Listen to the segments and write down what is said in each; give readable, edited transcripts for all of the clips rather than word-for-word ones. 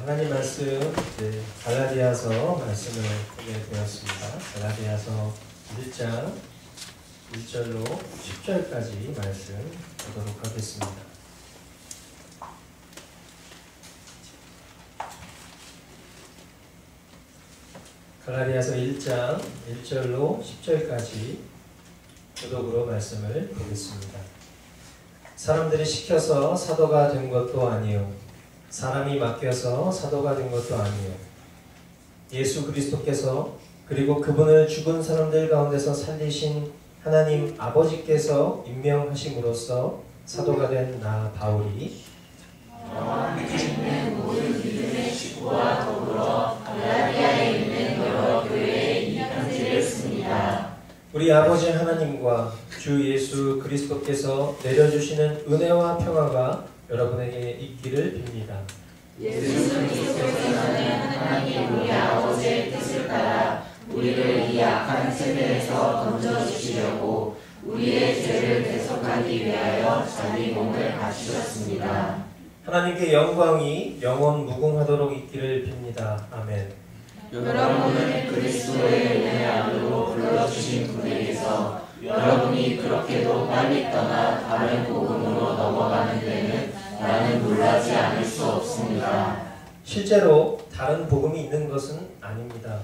하나님 말씀 갈라디아서 말씀을 보게 되었습니다. 갈라디아서 1장 1절로 10절까지 말씀 보도록 하겠습니다. 갈라디아서 1장 1절로 10절까지 교독으로 말씀을 보겠습니다. 사람들이 시켜서 사도가 된 것도 아니요 사람이 맡겨서 사도가 된 것도 아니요 예수 그리스도께서 그리고 그분을 죽은 사람들 가운데서 살리신 하나님 아버지께서 임명하심으로써 사도가 된 나 바울이 너와 함께 있는 모든 믿음의 식구와 더불어 갈라디아에 있는 여러 교회에 이 편지를 씁니다. 우리 아버지 하나님과 주 예수 그리스도께서 내려주시는 은혜와 평화가 여러분에게 있기를 빕니다. 예수 그리스도께서는 하나님 우리 아버지의 뜻을 따라 우리를 이 악한 세대에서 건져주시려고 우리의 죄를 대속하기 위하여 자기 몸을 바치셨습니다. 하나님께 영광이 영원 무궁하도록 있기를 빕니다. 아멘. 여러분을 그리스도의 은혜 안으로 불러주신 분에게서 여러분이 그렇게도 빨리 떠나 다른 복음으로 넘어가는 데는 나는 놀라지 않을 수 없습니다. 실제로 다른 복음이 있는 것은 아닙니다.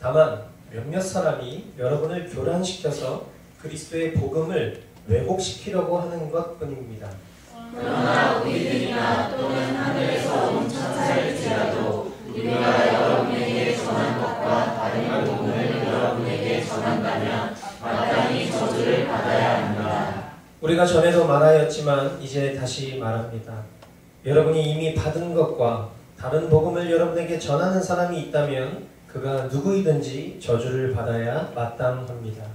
다만 몇몇 사람이 여러분을 교란시켜서 그리스도의 복음을 왜곡시키려고 하는 것뿐입니다. 그러나 우리들이나 또는 하늘에서 온 천사일지라도 우리가 여러분에게 전한 것과 다른 복음을 여러분에게 전한다면 마땅히 저주를 받아야 합니다. 우리가 전에도 말하였지만 이제 다시 말합니다. 여러분이 이미 받은 것과 다른 복음을 여러분에게 전하는 사람이 있다면 그가 누구이든지 저주를 받아야 마땅합니다.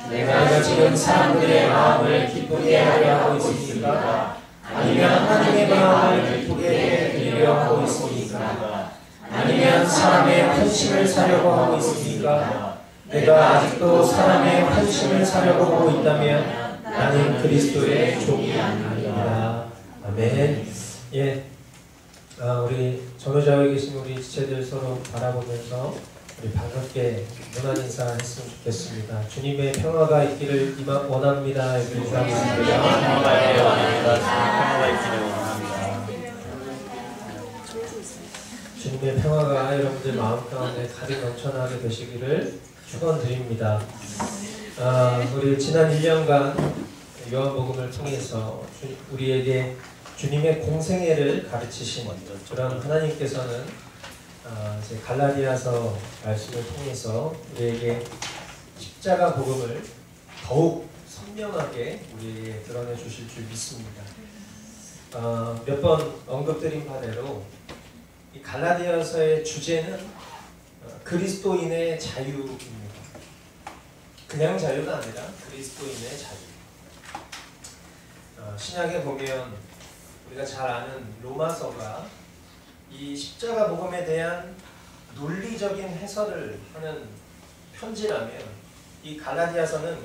내가 지금 사람들의 마음을 기쁘게 하려 하고 있습니까? 아니면 하나님의 마음을 기쁘게 해드리려 하고 있습니까? 아니면 사람의 환심을 사려고 하고 있습니까? 내가 아직도 사람의 환심을 사려고 하고 있다면 나는 그리스도의 종이 아닙니다. 아멘. 예, 우리 전후좌우에 계신 우리 지체들 서로 바라보면서 우리 반갑게 문안 인사했으면 좋겠습니다. 주님의 평화가 있기를 원합니다. 주님의 평화가 여러분들 마음 가운데 가득 넘쳐나게 되시기를 축원드립니다. 우리 지난 1년간 요한복음을 통해서 우리에게 주님의 공생애를 가르치신 그런 하나님께서는 이제 갈라디아서 말씀을 통해서 우리에게 십자가 복음을 더욱 선명하게 우리에게 드러내 주실 줄 믿습니다. 몇 번 언급드린 바대로 이 갈라디아서의 주제는 그리스도인의 자유입니다. 그냥 자유가 아니라 그리스도인의 자유. 신약에 보면 우리가 잘 아는 로마서가 이 십자가 복음에 대한 논리적인 해설을 하는 편지라면 이 갈라디아서는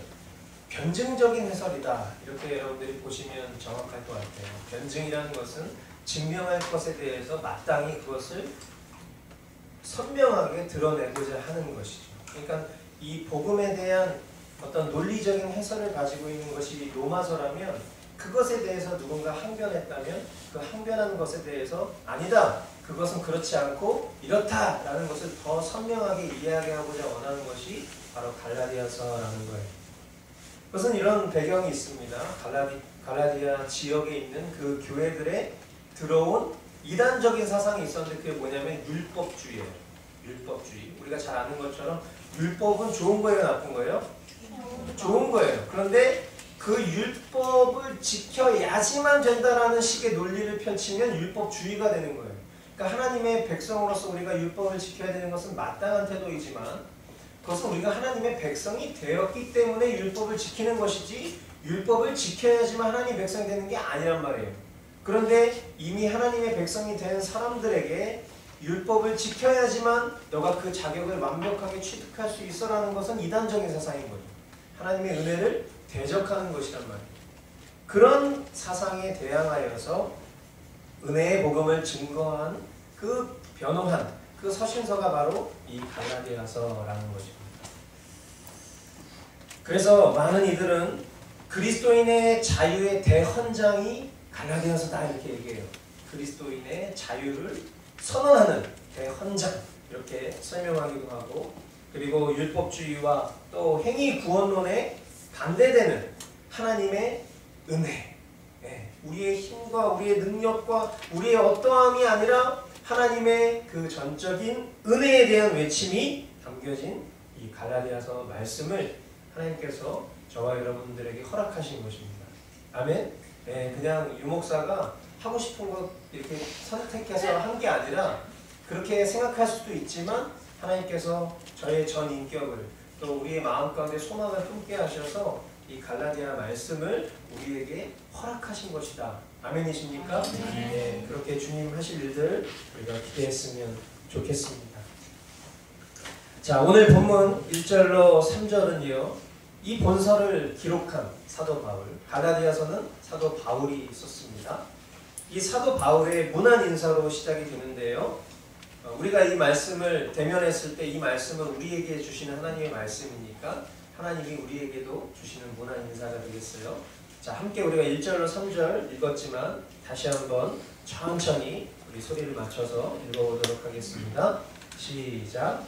변증적인 해설이다. 이렇게 여러분들이 보시면 정확할 것 같아요. 변증이라는 것은 증명할 것에 대해서 마땅히 그것을 선명하게 드러내고자 하는 것이죠. 그러니까 이 복음에 대한 어떤 논리적인 해설을 가지고 있는 것이 로마서라면 그것에 대해서 누군가 항변했다면 그 항변한 것에 대해서 아니다. 그것은 그렇지 않고 이렇다라는 것을 더 선명하게 이야기하고자 원하는 것이 바로 갈라디아서라는 거예요. 그것은 이런 배경이 있습니다. 갈라디아 지역에 있는 그 교회들에 들어온 이단적인 사상이 있었는데 그게 뭐냐면 율법주의예요. 율법주의. 우리가 잘 아는 것처럼 율법은 좋은 거예요, 나쁜 거예요? 좋은 거예요. 그런데 그 율법을 지켜야지만 된다라는 식의 논리를 펼치면 율법주의가 되는 거예요. 그러니까 하나님의 백성으로서 우리가 율법을 지켜야 되는 것은 마땅한 태도이지만 그것은 우리가 하나님의 백성이 되었기 때문에 율법을 지키는 것이지 율법을 지켜야지만 하나님의 백성이 되는 게 아니란 말이에요. 그런데 이미 하나님의 백성이 된 사람들에게 율법을 지켜야지만 너가 그 자격을 완벽하게 취득할 수 있어라는 것은 이단적인 사상인 거죠. 하나님의 은혜를 대적하는 것이란 말이에요. 그런 사상에 대항하여서 은혜의 복음을 증거한 그 변호한 그 서신서가 바로 이 갈라디아서라는 것입니다. 그래서 많은 이들은 그리스도인의 자유의 대헌장이 갈라디아서다 이렇게 얘기해요. 그리스도인의 자유를 선언하는 대헌장 이렇게 설명하기도 하고, 그리고 율법주의와 또 행위 구원론에 반대되는 하나님의 은혜, 우리의 힘과 우리의 능력과 우리의 어떠함이 아니라 하나님의 그 전적인 은혜에 대한 외침이 담겨진 이 갈라디아서 말씀을 하나님께서 저와 여러분들에게 허락하신 것입니다. 아멘. 그냥 유목사가 하고 싶은 것 이렇게 선택해서 한 게 아니라, 그렇게 생각할 수도 있지만 하나님께서 저의 전 인격을 또 우리의 마음 가운데 소망을 품게 하셔서 이 갈라디아 말씀을 우리에게 허락하신 것이다. 아멘이십니까? 네, 그렇게 주님 하실 일들 우리가 기대했으면 좋겠습니다. 자, 오늘 본문 1절로 3절은요, 이 본서를 기록한 사도 바울, 갈라디아서는 사도 바울이 썼습니다. 이 사도 바울의 문안 인사로 시작이 되는데요, 우리가 이 말씀을 대면했을 때 이 말씀은 우리에게 주시는 하나님의 말씀이니까 하나님이 우리에게도 주시는 문안 인사가 되겠어요. 자, 함께 우리가 1절로 3절 읽었지만 다시 한번 천천히 우리 소리를 맞춰서 읽어보도록 하겠습니다. 시작.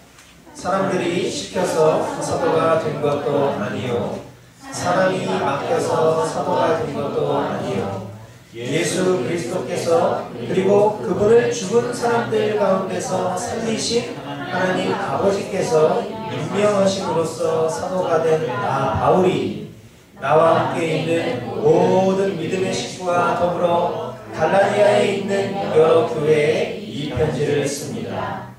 사람들이 시켜서 사도가 된 것도 아니요, 사람이 맡겨서 사도가 된 것도 아니요, 예수 그리스도께서 그리고 그분을 죽은 사람들 가운데서 살리신 하나님 아버지께서 임명하심으로써 사도가 된 나 바울이 나와 함께 있는 모든 믿음의 식구와 더불어 갈라디아에 있는 여러 교회에 이 편지를 씁니다.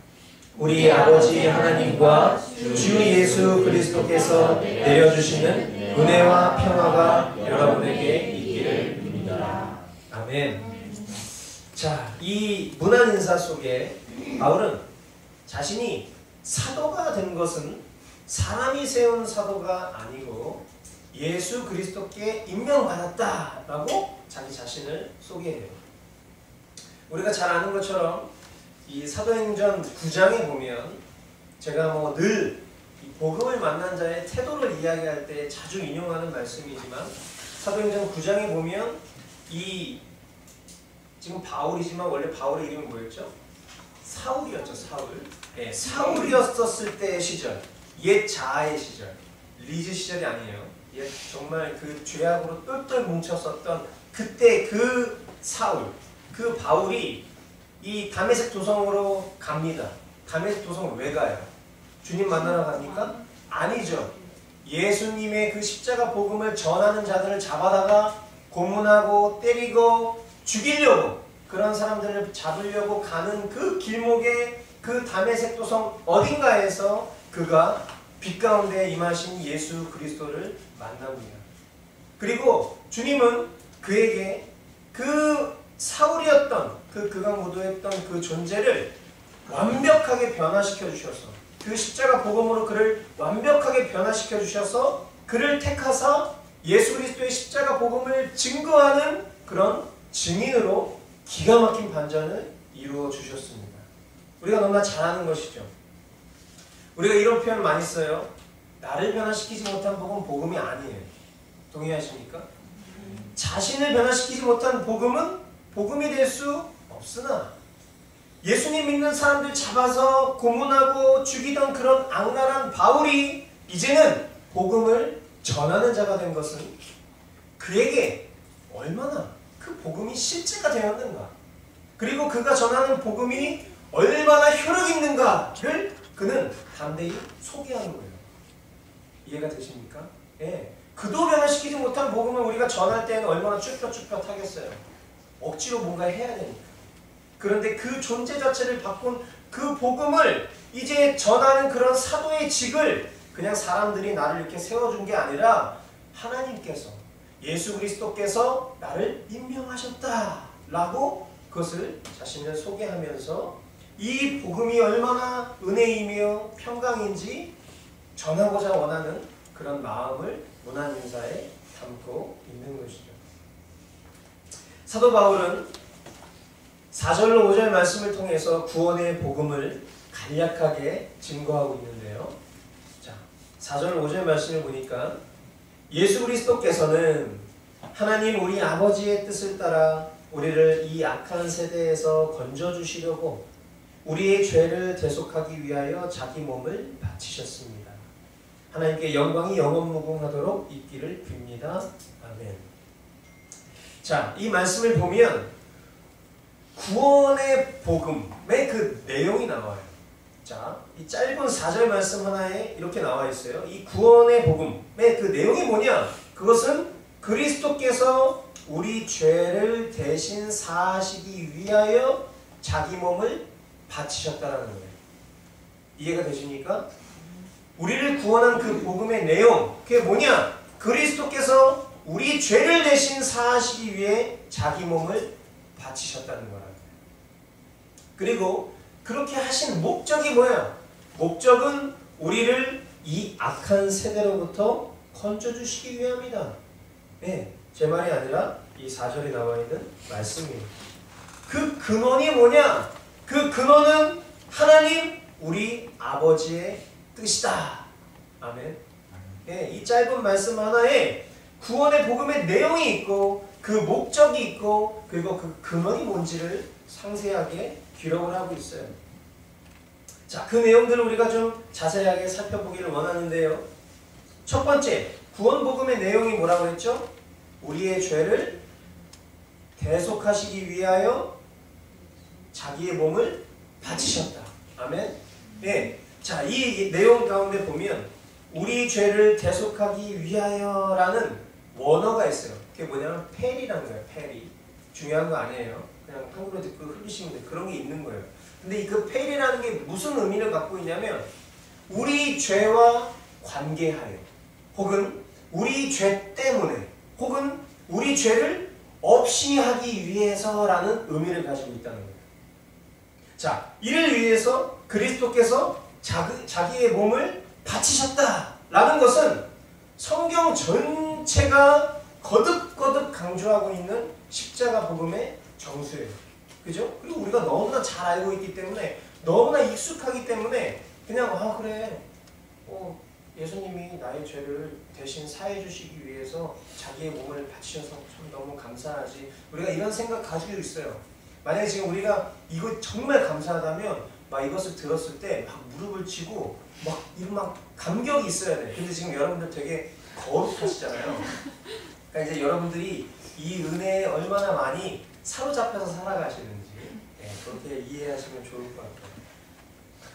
우리 아버지 하나님과 주 예수 그리스도께서 내려주시는 은혜와 평화가 여러분에게 있기를 빕니다. 아멘. 자, 이 문안 인사 속에 바울은 자신이 사도가 된 것은 사람이 세운 사도가 아니고 예수 그리스도께 임명받았다라고 자기 자신을 소개해요. 우리가 잘 아는 것처럼 이 사도행전 9장에 보면, 제가 뭐 늘 복음을 만난 자의 태도를 이야기할 때 자주 인용하는 말씀이지만, 사도행전 9장에 보면 이 지금 바울이지만 원래 바울의 이름이 뭐였죠? 사울이었죠. 사울. 네, 사울이었었을 때의 시절, 옛 자아의 시절, 리즈 시절이 아니에요. 옛 정말 그 죄악으로 똘똘 뭉쳤었던 그때 그 사울, 그 바울이 이 다메섹 도성으로 갑니다. 다메섹 도성을 왜 가요? 주님 만나러 갑니까? 아니죠. 예수님의 그 십자가 복음을 전하는 자들을 잡아다가 고문하고 때리고 죽이려고, 그런 사람들을 잡으려고 가는 그 길목에 그 다메섹 도성 어딘가에서 그가 빛 가운데 임하신 예수 그리스도를 만납니다. 그리고 주님은 그에게 그 사울이었던 그 극악무도했던 그 존재를 완벽하게 변화시켜 주셔서, 그 십자가 복음으로 그를 완벽하게 변화시켜 주셔서 그를 택하사 예수 그리스도의 십자가 복음을 증거하는 그런 증인으로 기가 막힌 반전을 이루어 주셨습니다. 우리가 너무나 잘 아는 것이죠. 우리가 이런 표현을 많이 써요. 나를 변화시키지 못한 복음은 복음이 아니에요. 동의하십니까? 자신을 변화시키지 못한 복음은 복음이 될 수 없으나, 예수님 믿는 사람들 잡아서 고문하고 죽이던 그런 악랄한 바울이 이제는 복음을 전하는 자가 된 것은 그에게 얼마나 그 복음이 실제가 되었는가, 그리고 그가 전하는 복음이 얼마나 효력 있는가를 그는 담대히 소개하는 거예요. 이해가 되십니까? 예. 그도 변화시키지 못한 복음을 우리가 전할 때는 얼마나 쭈뼛쭈뼛하겠어요. 억지로 뭔가 해야 되니까. 그런데 그 존재 자체를 바꾼 그 복음을 이제 전하는 그런 사도의 직을 그냥 사람들이 나를 이렇게 세워준 게 아니라 하나님께서, 예수 그리스도께서 나를 임명하셨다라고 그것을 자신을 소개하면서 이 복음이 얼마나 은혜이며 평강인지 전하고자 원하는 그런 마음을 문안 인사에 담고 있는 것이죠. 사도 바울은 4절로 5절 말씀을 통해서 구원의 복음을 간략하게 증거하고 있는데요. 자, 4절 5절 말씀을 보니까 예수 그리스도께서는 하나님 우리 아버지의 뜻을 따라 우리를 이 악한 세대에서 건져주시려고 우리의 죄를 대속하기 위하여 자기 몸을 바치셨습니다. 하나님께 영광이 영원무궁하도록 있기를 빕니다. 아멘. 자, 이 말씀을 보면 구원의 복음의 그 내용이 나와요. 자, 이 짧은 4절 말씀 하나에 이렇게 나와 있어요. 이 구원의 복음의 그 내용이 뭐냐? 그것은 그리스도께서 우리 죄를 대신 사하시기 위하여 자기 몸을 바치셨다라는 거예요. 이해가 되십니까? 우리를 구원한 그 복음의 내용, 그게 뭐냐? 그리스도께서 우리 죄를 대신 사하시기 위해 자기 몸을 바치셨다는 거라는 거예요. 그리고 그렇게 하신 목적이 뭐야? 목적은 우리를 이 악한 세대로부터 건져주시기 위함이다. 네, 제 말이 아니라 이 4절에 나와 있는 말씀이에요. 그 근원이 뭐냐? 그 근원은 하나님 우리 아버지의 뜻이다. 아멘. 네, 이 짧은 말씀 하나에 구원의 복음의 내용이 있고 그 목적이 있고 그리고 그 근원이 뭔지를 상세하게 기록을 하고 있어요. 자, 그 내용들을 우리가 좀 자세하게 살펴보기를 원하는데요. 첫 번째, 구원 복음의 내용이 뭐라고 했죠? 우리의 죄를 대속하시기 위하여 자기의 몸을 바치셨다. 아멘. 네. 자, 이 내용 가운데 보면 우리 죄를 대속하기 위하여라는 원어가 있어요. 그게 뭐냐면 페리라는 거예요. 페리. 중요한 거 아니에요. 그냥 한국어로 듣고 흘리시면 돼. 그런 게 있는 거예요. 근데 그 페리라는 게 무슨 의미를 갖고 있냐면 우리 죄와 관계하여 혹은 우리 죄 때문에 혹은 우리 죄를 없이 하기 위해서라는 의미를 가지고 있다는 거예요. 자, 이를 위해서 그리스도께서 자기의 몸을 바치셨다라는 것은 성경 전체가 거듭거듭 강조하고 있는 십자가 복음의 정수예요. 그죠? 그리고 우리가 너무나 잘 알고 있기 때문에 너무나 익숙하기 때문에 그냥 그래 예수님이 나의 죄를 대신 사해 주시기 위해서 자기의 몸을 바치셔서 참 너무 감사하지. 우리가 이런 생각 가지고 있어요. 만약에 지금 우리가 이거 정말 감사하다면 막 이것을 들었을 때 막 무릎을 치고 막 이런 막 감격이 있어야 돼. 근데 지금 여러분들 되게 거룩하시잖아요. 그러니까 이제 여러분들이 이 은혜에 얼마나 많이 사로잡혀서 살아가시는지 그렇게 이해하시면 좋을 것 같아요.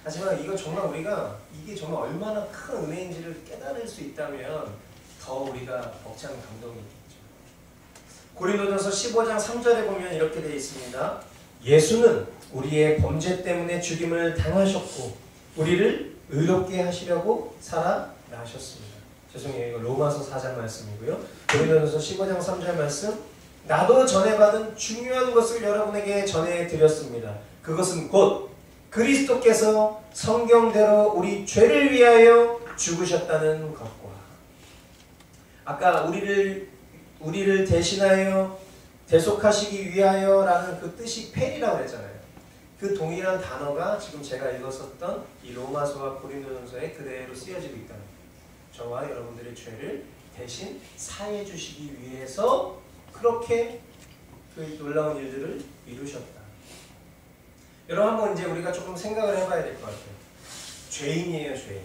하지만 이거 정말 우리가 이게 정말 얼마나 큰 은혜인지를 깨달을 수 있다면 더 우리가 벅찬 감동이 있겠죠. 고린도전서 15장 3절에 보면 이렇게 되어 있습니다. 예수는 우리의 범죄 때문에 죽임을 당하셨고 우리를 의롭게 하시려고 살아나셨습니다. 죄송해요. 이거 로마서 4장 말씀이고요. 고린도전서 15장 3절 말씀. 나도 전해받은 중요한 것을 여러분에게 전해드렸습니다. 그것은 곧 그리스도께서 성경대로 우리 죄를 위하여 죽으셨다는 것과 아까 우리를 대신하여 대속하시기 위하여라는 그 뜻이 페리라고 했잖아요. 그 동일한 단어가 지금 제가 읽었었던 이 로마서와 고린도전서에 그대로 쓰여지고 있다는 거예요. 저와 여러분들의 죄를 대신 사해 주시기 위해서 그렇게 그 놀라운 일들을 이루셨다. 여러분 한번 이제 우리가 조금 생각을 해봐야 될 것 같아요. 죄인이에요, 죄인.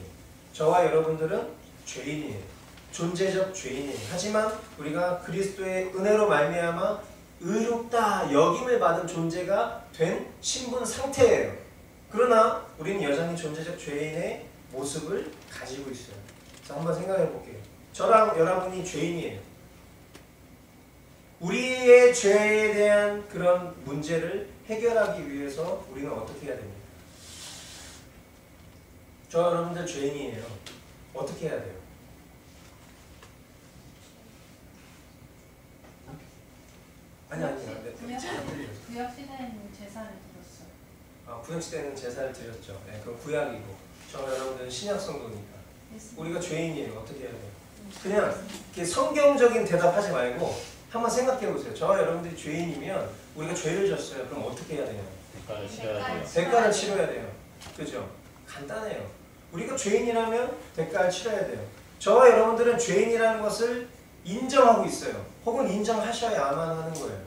저와 여러분들은 죄인이에요. 존재적 죄인이에요. 하지만 우리가 그리스도의 은혜로 말미암아 의롭다 여김을 받은 존재가 된 신분 상태예요. 그러나 우리는 여전히 존재적 죄인의 모습을 가지고 있어요. 자, 한번 생각해 볼게요. 저랑 여러분이 죄인이에요. 우리의 죄에 대한 그런 문제를 해결하기 위해서 우리는 어떻게 해야 됩니까? 저 여러분들 죄인이에요. 어떻게 해야 돼요? 아니 구약 시대에는 제사를 드렸어요. 구약 시대는 제사를 드렸죠. 네, 그건 구약이고 저 여러분들은 신약 성도니까 우리가 죄인이에요. 어떻게 해야 돼요? 그냥 이렇게 성경적인 대답하지 말고 한번 생각해 보세요. 저와 여러분들이 죄인이면 우리가 죄를 졌어요. 그럼 어떻게 해야 돼요? 대가를 치러야 돼요. 대가를 치러야 돼요. 그죠? 간단해요. 우리가 죄인이라면 대가를 치러야 돼요. 저와 여러분들은 죄인이라는 것을 인정하고 있어요. 혹은 인정하셔야만 하는 거예요.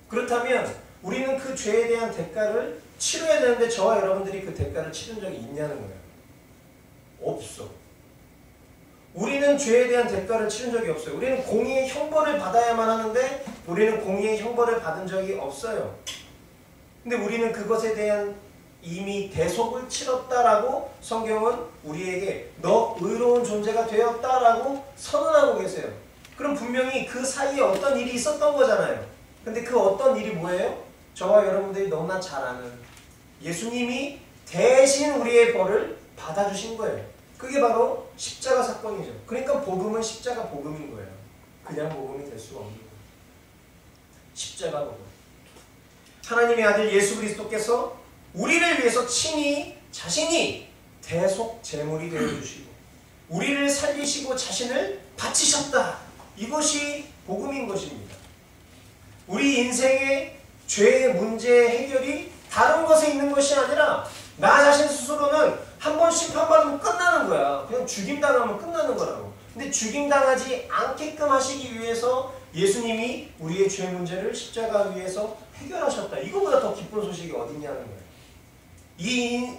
그렇다면 우리는 그 죄에 대한 대가를 치러야 되는데 저와 여러분들이 그 대가를 치른 적이 있냐는 거예요. 없어. 우리는 죄에 대한 대가를 치른 적이 없어요. 우리는 공의의 형벌을 받아야만 하는데 우리는 공의의 형벌을 받은 적이 없어요. 근데 우리는 그것에 대한 이미 대속을 치렀다라고 성경은 우리에게 너 의로운 존재가 되었다라고 선언하고 계세요. 그럼 분명히 그 사이에 어떤 일이 있었던 거잖아요. 근데 그 어떤 일이 뭐예요? 저와 여러분들이 너무나 잘 아는 예수님이 대신 우리의 벌을 받아주신 거예요. 그게 바로 십자가 사건이죠. 그러니까 복음은 십자가 복음인 거예요. 그냥 복음이 될 수가 없는 거예요. 십자가 복음. 하나님의 아들 예수 그리스도께서 우리를 위해서 친히 자신이 대속 제물이 되어주시고 우리를 살리시고 자신을 바치셨다. 이것이 복음인 것입니다. 우리 인생의 죄의 문제 해결이 다른 것에 있는 것이 아니라 나 자신 스스로는 한 번 심판받으면 끝나는 거야. 그냥 죽임당하면 끝나는 거라고. 근데 죽임당하지 않게끔 하시기 위해서 예수님이 우리의 죄 문제를 십자가 위에서 해결하셨다. 이거보다 더 기쁜 소식이 어딨냐는 거예요.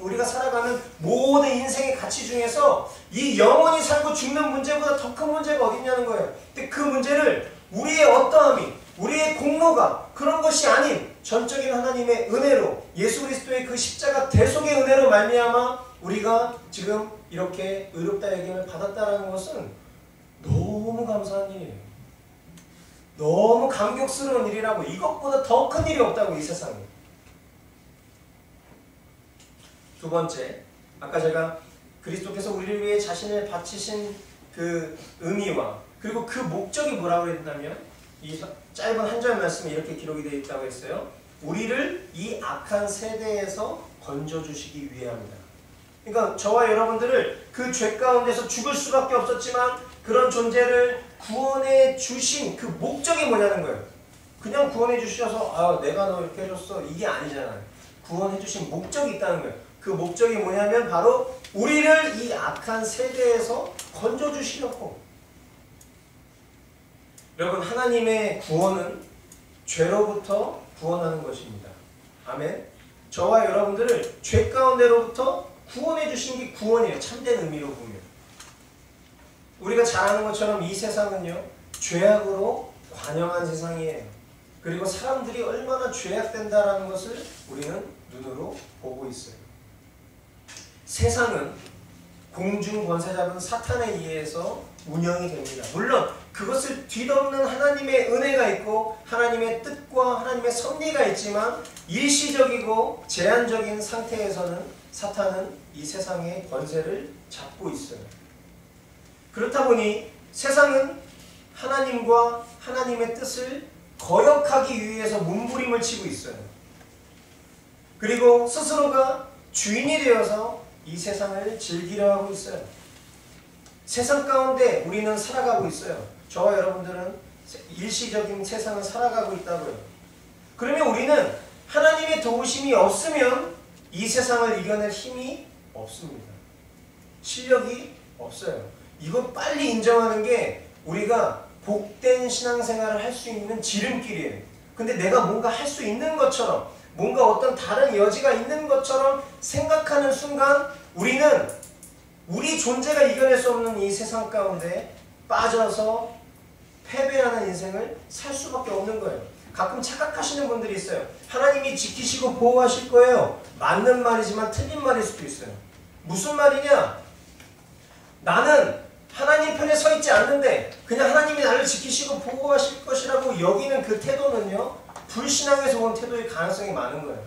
우리가 살아가는 모든 인생의 가치 중에서 이 영원히 살고 죽는 문제보다 더 큰 문제가 어딨냐는 거예요. 근데 그 문제를 우리의 어떠함이, 우리의 공로가 그런 것이 아닌 전적인 하나님의 은혜로 예수 그리스도의 그 십자가 대속의 은혜로 말미암아 우리가 지금 이렇게 의롭다 여김을 받았다는 것은 너무 감사한 일이에요. 너무 감격스러운 일이라고. 이것보다 더 큰 일이 없다고, 이 세상에. 두 번째, 아까 제가 그리스도께서 우리를 위해 자신을 바치신 그 의미와 그리고 그 목적이 뭐라고 했냐면 이 짧은 한 절 말씀에 이렇게 기록이 되어 있다고 했어요. 우리를 이 악한 세대에서 건져주시기 위함이다. 그러니까 저와 여러분들을 그 죄 가운데서 죽을 수밖에 없었지만 그런 존재를 구원해 주신 그 목적이 뭐냐는 거예요. 그냥 구원해 주셔서 내가 너 이렇게 해줬어 이게 아니잖아요. 구원해 주신 목적이 있다는 거예요. 그 목적이 뭐냐면 바로 우리를 이 악한 세대에서 건져주시려고. 여러분, 하나님의 구원은 죄로부터 구원하는 것입니다. 아멘. 저와 여러분들을 죄 가운데로부터 구원해 주신 게 구원이에요. 참된 의미로 보면. 우리가 잘 아는 것처럼 이 세상은요, 죄악으로 관영한 세상이에요. 그리고 사람들이 얼마나 죄악된다라는 것을 우리는 눈으로 보고 있어요. 세상은 공중 권세 잡은 사탄에 의해서 운영이 됩니다. 물론 그것을 뒤덮는 하나님의 은혜가 있고 하나님의 뜻과 하나님의 섭리가 있지만 일시적이고 제한적인 상태에서는 사탄은 이 세상의 권세를 잡고 있어요. 그렇다 보니 세상은 하나님과 하나님의 뜻을 거역하기 위해서 몸부림을 치고 있어요. 그리고 스스로가 주인이 되어서 이 세상을 즐기려 하고 있어요. 세상 가운데 우리는 살아가고 있어요. 저와 여러분들은 일시적인 세상을 살아가고 있다고요. 그러면 우리는 하나님의 도우심이 없으면 이 세상을 이겨낼 힘이 없습니다. 실력이 없어요. 이거 빨리 인정하는 게 우리가 복된 신앙생활을 할 수 있는 지름길이에요. 근데 내가 뭔가 할 수 있는 것처럼, 뭔가 어떤 다른 여지가 있는 것처럼 생각하는 순간 우리는 우리 존재가 이겨낼 수 없는 이 세상 가운데 빠져서 패배하는 인생을 살 수밖에 없는 거예요. 가끔 착각하시는 분들이 있어요. 하나님이 지키시고 보호하실 거예요. 맞는 말이지만 틀린 말일 수도 있어요. 무슨 말이냐? 나는 하나님 편에 서 있지 않는데 그냥 하나님이 나를 지키시고 보호하실 것이라고 여기는 그 태도는요, 불신앙에서 온 태도일 가능성이 많은 거예요.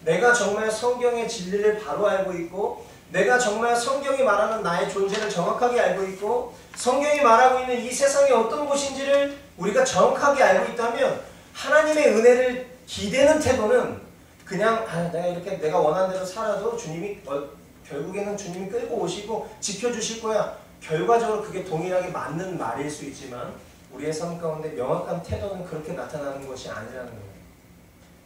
내가 정말 성경의 진리를 바로 알고 있고 내가 정말 성경이 말하는 나의 존재를 정확하게 알고 있고 성경이 말하고 있는 이 세상이 어떤 곳인지를 우리가 정확하게 알고 있다면 하나님의 은혜를 기대는 태도는 그냥 내가 이렇게 내가 원하는 대로 살아도 주님이 결국에는 주님이 끌고 오시고 지켜주실 거야. 결과적으로 그게 동일하게 맞는 말일 수 있지만 우리의 삶 가운데 명확한 태도는 그렇게 나타나는 것이 아니라는 거예요.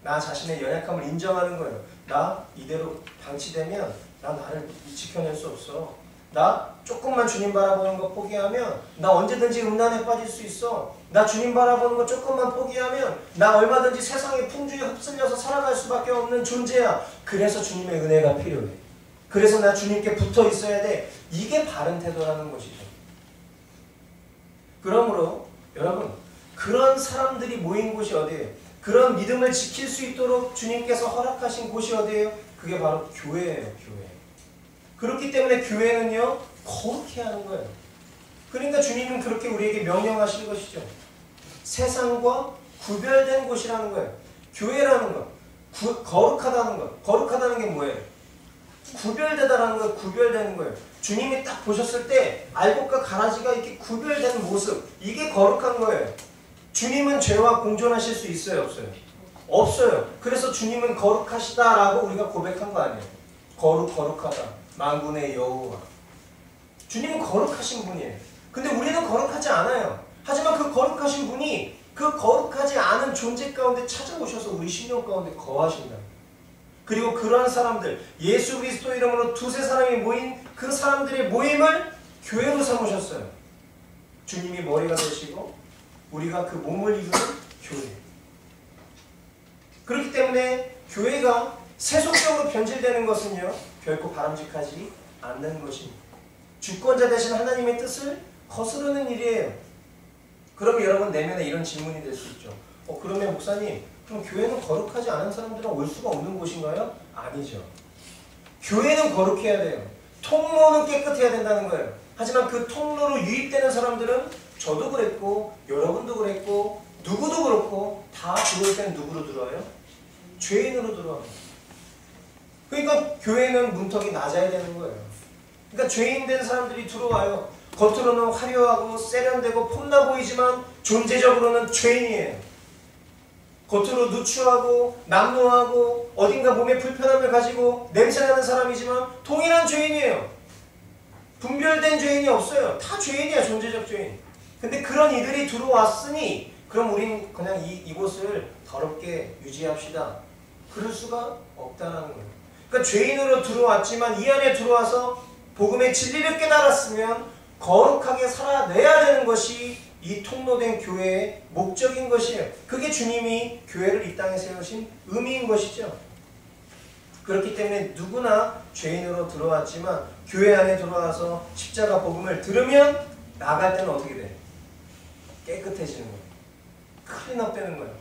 나 자신의 연약함을 인정하는 거예요. 나 이대로 방치되면 나를 지켜낼 수 없어. 나 조금만 주님 바라보는 거 포기하면 나 언제든지 음란에 빠질 수 있어. 나 주님 바라보는 거 조금만 포기하면 나 얼마든지 세상의 풍주에 휩쓸려서 살아갈 수밖에 없는 존재야. 그래서 주님의 은혜가 필요해. 그래서 나 주님께 붙어 있어야 돼. 이게 바른 태도라는 것이죠. 그러므로 여러분, 그런 사람들이 모인 곳이 어디예요? 그런 믿음을 지킬 수 있도록 주님께서 허락하신 곳이 어디예요? 그게 바로 교회예요. 교회. 그렇기 때문에 교회는요, 거룩해 하는 거예요. 그러니까 주님은 그렇게 우리에게 명령하신 것이죠. 세상과 구별된 곳이라는 거예요. 교회라는 것, 거룩하다는 것. 거룩하다는 게 뭐예요? 구별되다라는 거, 구별되는 거예요. 주님이 딱 보셨을 때 알곡과 가라지가 이렇게 구별되는 모습, 이게 거룩한 거예요. 주님은 죄와 공존하실 수 있어요, 없어요? 없어요. 그래서 주님은 거룩하시다라고 우리가 고백한 거 아니에요. 거룩하다. 만군의 여호와. 주님은 거룩하신 분이에요. 근데 우리는 거룩하지 않아요. 하지만 그 거룩하신 분이 그 거룩하지 않은 존재 가운데 찾아오셔서 우리 심령 가운데 거하신다. 그리고 그런 사람들, 예수 그리스도 이름으로 두세 사람이 모인 그 사람들의 모임을 교회로 삼으셨어요. 주님이 머리가 되시고 우리가 그 몸을 이루는 교회. 그렇기 때문에 교회가 세속적으로 변질되는 것은요, 결코 바람직하지 않는 것입니다. 주권자 되신 하나님의 뜻을 거스르는 일이에요. 그럼 여러분 내면에 이런 질문이 될 수 있죠. 그러면 목사님, 그럼 교회는 거룩하지 않은 사람들은 올 수가 없는 곳인가요? 아니죠. 교회는 거룩해야 돼요. 통로는 깨끗해야 된다는 거예요. 하지만 그 통로로 유입되는 사람들은 저도 그랬고 여러분도 그랬고 누구도 그렇고 다 들어올 때는 누구로 들어와요? 죄인으로 들어와요. 그러니까 교회는 문턱이 낮아야 되는 거예요. 그러니까 죄인 된 사람들이 들어와요. 겉으로는 화려하고 세련되고 폼나 보이지만 존재적으로는 죄인이에요. 겉으로 누추하고 남루하고 어딘가 몸에 불편함을 가지고 냄새나는 사람이지만 동일한 죄인이에요. 분별된 죄인이 없어요. 다 죄인이야, 존재적 죄인. 근데 그런 이들이 들어왔으니 그럼 우린 그냥 이곳을 더럽게 유지합시다. 그럴 수가 없다는 거예요. 그러니까 죄인으로 들어왔지만 이 안에 들어와서 복음의 진리를 깨달았으면 거룩하게 살아내야 되는 것이 이 통로된 교회의 목적인 것이에요. 그게 주님이 교회를 이 땅에 세우신 의미인 것이죠. 그렇기 때문에 누구나 죄인으로 들어왔지만 교회 안에 들어와서 십자가 복음을 들으면 나갈 때는 어떻게 돼? 깨끗해지는 거예요. 클린업 되는 거예요.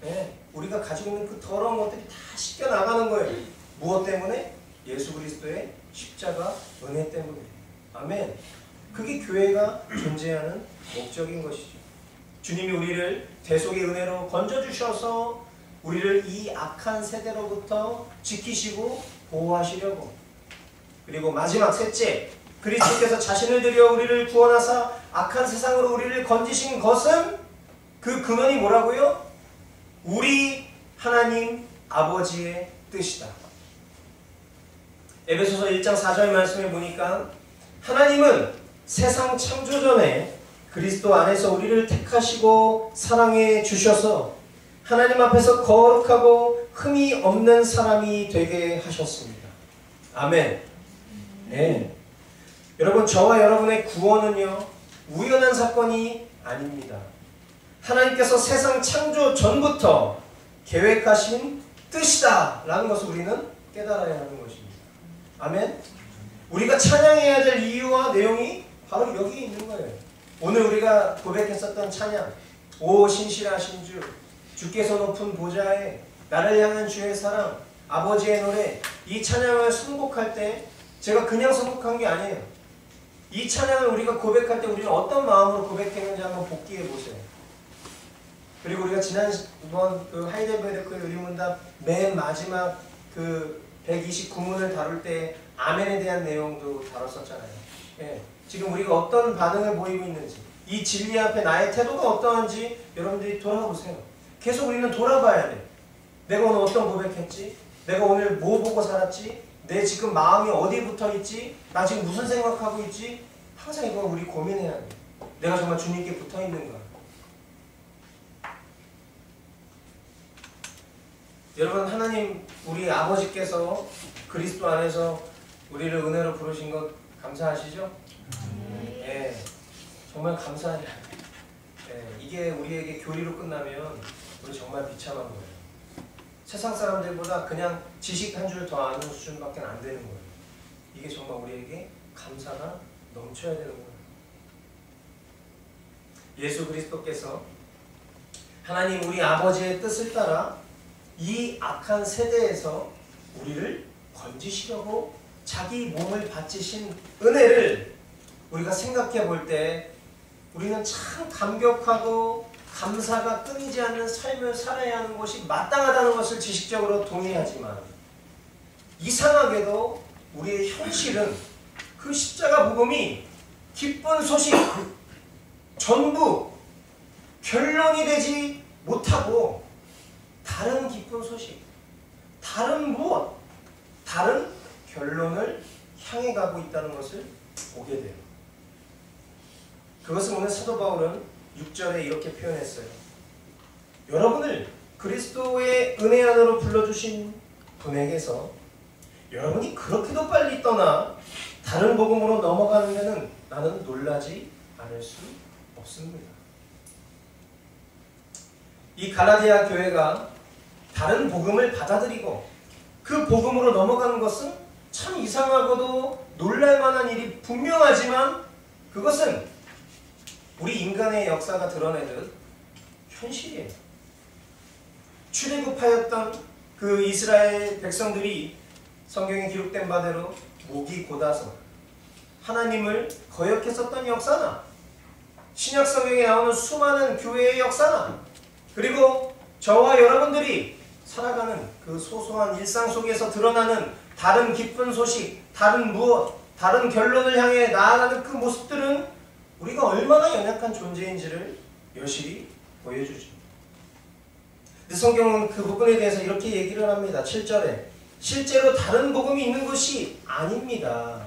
네, 우리가 가지고 있는 그 더러운 것들이 다 씻겨 나가는 거예요. 무엇 때문에? 예수 그리스도의 십자가 은혜 때문에. 아멘. 그게 교회가 존재하는 목적인 것이죠. 주님이 우리를 대속의 은혜로 건져주셔서 우리를 이 악한 세대로부터 지키시고 보호하시려고. 그리고 마지막 셋째, 그리스도께서 자신을 들여 우리를 구원하사 악한 세상으로 우리를 건지신 것은 그 근원이 뭐라고요? 우리 하나님 아버지의 뜻이다. 에베소서 1장 4절 말씀에 보니까 하나님은 세상 창조 전에 그리스도 안에서 우리를 택하시고 사랑해 주셔서 하나님 앞에서 거룩하고 흠이 없는 사람이 되게 하셨습니다. 아멘. 네. 여러분, 저와 여러분의 구원은요, 우연한 사건이 아닙니다. 하나님께서 세상 창조 전부터 계획하신 뜻이다 라는 것을 우리는 깨달아야 하는 것입니다. 아멘. 우리가 찬양해야 될 이유와 내용이 바로 여기 있는 거예요. 오늘 우리가 고백했었던 찬양, 오 신실하신 주, 주께서 높은 보좌에 나를 향한 주의 사랑, 아버지의 노래, 이 찬양을 선곡할 때 제가 그냥 선곡한 게 아니에요. 이 찬양을 우리가 고백할 때 우리는 어떤 마음으로 고백했는지 한번 복기해 보세요. 그리고 우리가 지난번 그 하이델베르크 의문답 맨 마지막 그 129문을 다룰 때 아멘에 대한 내용도 다뤘었잖아요. 예. 지금 우리가 어떤 반응을 보이고 있는지, 이 진리 앞에 나의 태도가 어떠한지 여러분들이 돌아보세요. 계속 우리는 돌아봐야 돼. 내가 오늘 어떤 고백했지? 내가 오늘 뭐 보고 살았지? 내 지금 마음이 어디 붙어 있지? 나 지금 무슨 생각하고 있지? 항상 이걸 우리 고민해야 돼. 내가 정말 주님께 붙어 있는가? 여러분, 하나님 우리 아버지께서 그리스도 안에서 우리를 은혜로 부르신 것 감사하시죠? 예, 정말 감사해요. 예, 이게 우리에게 교리로 끝나면 우리 정말 비참한 거예요. 세상 사람들보다 그냥 지식 한 줄 더 아는 수준밖에 안 되는 거예요. 이게 정말 우리에게 감사가 넘쳐야 되는 거예요. 예수 그리스도께서 하나님 우리 아버지의 뜻을 따라 이 악한 세대에서 우리를 건지시려고 자기 몸을 바치신 은혜를 우리가 생각해 볼 때 우리는 참 감격하고 감사가 끊이지 않는 삶을 살아야 하는 것이 마땅하다는 것을 지식적으로 동의하지만 이상하게도 우리의 현실은 그 십자가 복음이 기쁜 소식 전부 결론이 되지 못하고 다른 기쁜 소식, 다른 무엇, 다른 결론을 향해 가고 있다는 것을 보게 돼요. 그것을 오늘 사도 바울은 6절에 이렇게 표현했어요. 여러분을 그리스도의 은혜 안으로 불러주신 분에게서 여러분이 그렇게도 빨리 떠나 다른 복음으로 넘어가는 데는 나는 놀라지 않을 수 없습니다. 이 갈라디아 교회가 다른 복음을 받아들이고 그 복음으로 넘어가는 것은 참 이상하고도 놀랄만한 일이 분명하지만 그것은 우리 인간의 역사가 드러내듯 현실이에요. 출애굽하였던 그 이스라엘 백성들이 성경에 기록된 바대로 목이 곧아서 하나님을 거역했었던 역사나 신약 성경에 나오는 수많은 교회의 역사나 그리고 저와 여러분들이 살아가는 그 소소한 일상 속에서 드러나는 다른 기쁜 소식, 다른 무엇, 다른 결론을 향해 나아가는 그 모습들은 우리가 얼마나 연약한 존재인지를 여실히 보여주죠. 근데 성경은 그 부분에 대해서 이렇게 얘기를 합니다. 7절에 실제로 다른 복음이 있는 것이 아닙니다.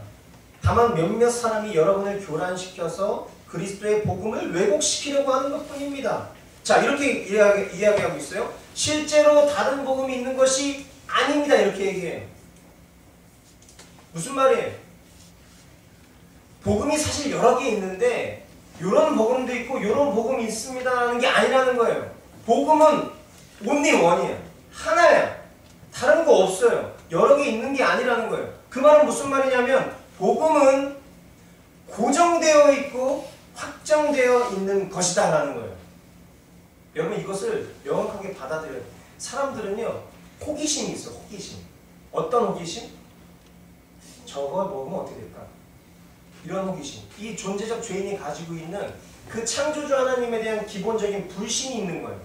다만 몇몇 사람이 여러분을 교란시켜서 그리스도의 복음을 왜곡시키려고 하는 것뿐입니다. 자, 이렇게 이야기하고 있어요. 실제로 다른 복음이 있는 것이 아닙니다. 이렇게 얘기해요. 무슨 말이에요? 복음이 사실 여러 개 있는데 이런 복음도 있고 이런 복음이 있습니다라는 게 아니라는 거예요. 복음은 only one이에요. 하나야. 다른 거 없어요. 여러 개 있는 게 아니라는 거예요. 그 말은 무슨 말이냐면 복음은 고정되어 있고 확정되어 있는 것이다 라는 거예요. 여러분 이것을 명확하게 받아들여요. 사람들은요 호기심이 있어. 호기심. 어떤 호기심? 저걸 먹으면 어떻게 될까? 이런 호기심. 이 존재적 죄인이 가지고 있는 그 창조주 하나님에 대한 기본적인 불신이 있는 거예요.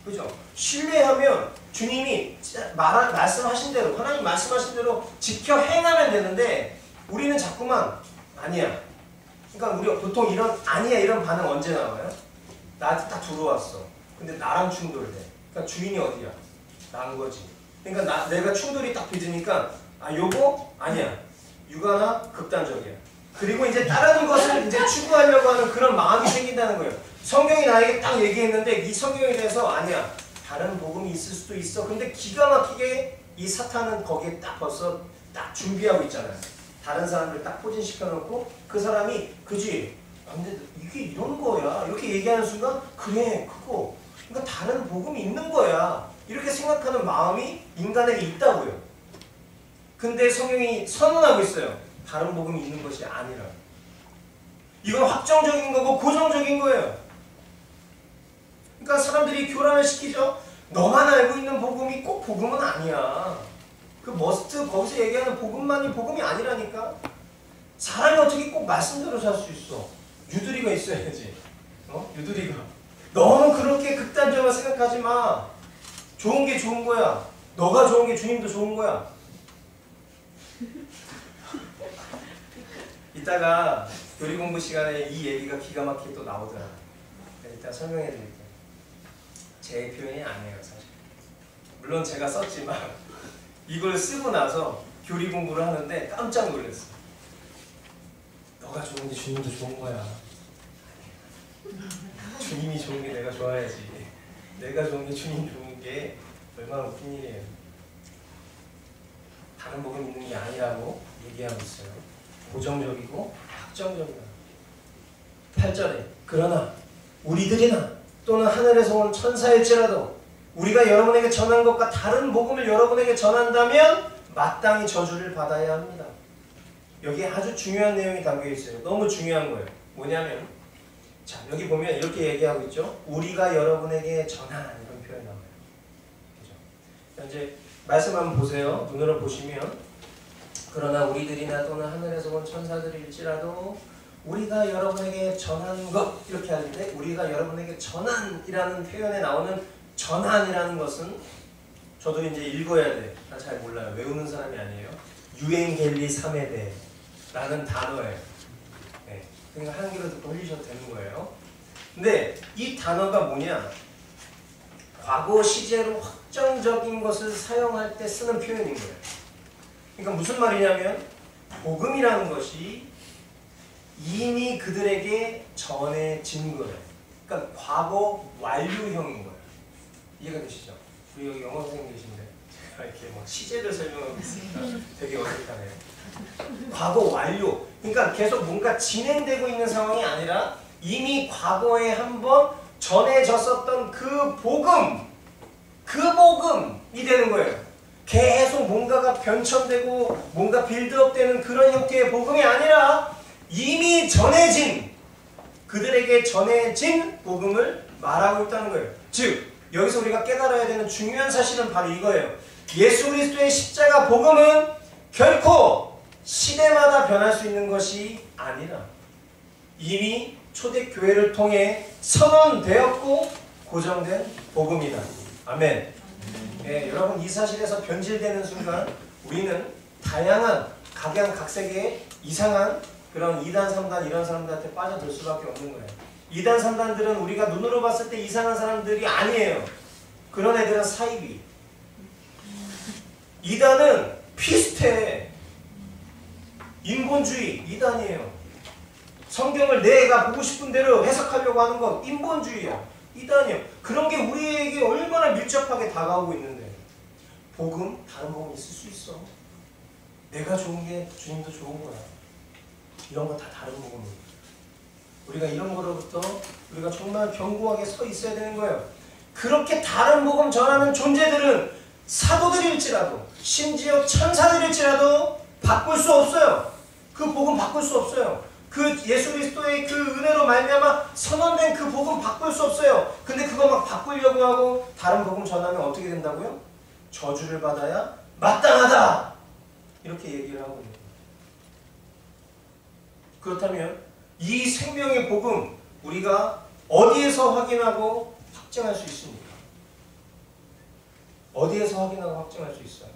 그죠? 신뢰하면 주님이 말씀하신 대로 하나님 말씀하신 대로 지켜 행하면 되는데 우리는 자꾸만 아니야. 그러니까 우리가 보통 이런 아니야 이런 반응 언제 나와요? 나한테 딱 들어왔어. 근데 나랑 충돌돼. 그러니까 주인이 어디야? 난 거지. 그러니까 내가 충돌이 딱 빚으니까 아 요거 아니야. 유가나 극단적이야. 그리고 이제 다른 것을 이제 추구하려고 하는 그런 마음이 생긴다는 거예요. 성경이 나에게 딱 얘기했는데 이 성경에 대해서 아니야. 다른 복음이 있을 수도 있어. 근데 기가 막히게 이 사탄은 거기에 딱 벌써 딱 준비하고 있잖아요. 다른 사람들 딱 포진시켜 놓고 그 사람이 그지? 아, 근데 이게 이런 거야. 이렇게 얘기하는 순간 그래 그거. 그러니까 다른 복음이 있는 거야. 이렇게 생각하는 마음이 인간에게 있다고요. 근데 성경이 선언하고 있어요. 다른 복음이 있는 것이 아니라. 이건 확정적인 거고 고정적인 거예요. 그러니까 사람들이 교란을 시키죠. 너만 알고 있는 복음이 꼭 복음은 아니야. 그 머스트 거기서 얘기하는 복음만이 복음이 아니라니까. 사람이 어떻게 꼭 말씀대로 살 수 있어. 유두리가 있어야지. 유두리가. 너무 그렇게 극단적으로 생각하지 마. 좋은 게 좋은 거야. 너가 좋은 게 주님도 좋은 거야. 이따가 교리 공부 시간에 이 얘기가 기가 막히게 또 나오더라. 일단 설명해 드릴게요. 제 표현이 아니에요, 사실. 물론 제가 썼지만 이걸 쓰고 나서 교리 공부를 하는데 깜짝 놀랐어. 너가 좋은 게 주님도 좋은 거야. 주님이 좋은 게 내가 좋아야지. 내가 좋은 게 주님 좋은 게 얼마나 웃긴 일이에요. 다른 복음 있는 게 아니라고 얘기하고 있어요. 고정적이고 확정적이다. 8절에 그러나 우리들이나 또는 하늘에서 온 천사일지라도 우리가 여러분에게 전한 것과 다른 복음을 여러분에게 전한다면 마땅히 저주를 받아야 합니다. 여기에 아주 중요한 내용이 담겨 있어요. 너무 중요한 거예요. 뭐냐면 자 여기 보면 이렇게 얘기하고 있죠. 우리가 여러분에게 전한 이런 표현이 나와요. 그죠? 이제 말씀 한번 보세요. 눈으로 보시면 그러나 우리들이나 또는 하늘에서 온 천사들일지라도 우리가 여러분에게 전한 것 이렇게 하는데 우리가 여러분에게 전한이라는 표현에 나오는 전한이라는 것은 저도 이제 읽어야 돼. 나 잘 몰라요. 외우는 사람이 아니에요. 유엔겔리 3회대라는 단어예요. 네. 그러니까 한글로 듣고 흘리셔도 되는 거예요. 근데 이 단어가 뭐냐? 과거 시제로 확정적인 것을 사용할 때 쓰는 표현인 거예요. 그러니까 무슨 말이냐면 복음이라는 것이 이미 그들에게 전해진 거예요. 그러니까 과거 완료형인 거예요. 이해가 되시죠? 우리 여기 영어 선생님 계신데 제가 이렇게 뭐 시제를 설명하고 있으니까 되게 어색하네요. 과거 완료. 그러니까 계속 뭔가 진행되고 있는 상황이 아니라 이미 과거에 한번 전해졌었던 그 복음이 되는 거예요. 계속 뭔가가 변천되고 뭔가 빌드업되는 그런 형태의 복음이 아니라 이미 전해진 그들에게 전해진 복음을 말하고 있다는 거예요. 즉 여기서 우리가 깨달아야 되는 중요한 사실은 바로 이거예요. 예수 그리스도의 십자가 복음은 결코 시대마다 변할 수 있는 것이 아니라 이미 초대교회를 통해 선언되었고 고정된 복음이다. 아멘. 예, 여러분 이 사실에서 변질되는 순간 우리는 다양한 각양각색의 이상한 그런 2단, 3단 이런 사람들한테 빠져들 수밖에 없는 거예요. 2단, 3단들은 우리가 눈으로 봤을 때 이상한 사람들이 아니에요. 그런 애들은 사이비. 2단은 비슷해. 인본주의 2단이에요. 성경을 내가 보고 싶은 대로 해석하려고 하는 건 인본주의야. 2단이에요. 그런 게 우리에게 얼마나 밀접하게 다가오고 있는데 복음, 다른 복음 있을 수 있어. 내가 좋은 게 주님도 좋은 거야. 이런 거 다 다른 복음이에요. 우리가 이런 거로부터 우리가 정말 견고하게 서 있어야 되는 거예요. 그렇게 다른 복음 전하는 존재들은 사도들일지라도 심지어 천사들일지라도 바꿀 수 없어요. 그 복음 바꿀 수 없어요. 그 예수 그리스도의 그 은혜로 말미암아 선언된 그 복음 바꿀 수 없어요. 근데 그거 막 바꾸려고 하고 다른 복음 전하면 어떻게 된다고요? 저주를 받아야 마땅하다. 이렇게 얘기를 하고 있는 거예요. 그렇다면 이 생명의 복음 우리가 어디에서 확인하고 확증할 수 있습니까? 어디에서 확인하고 확증할 수 있어요?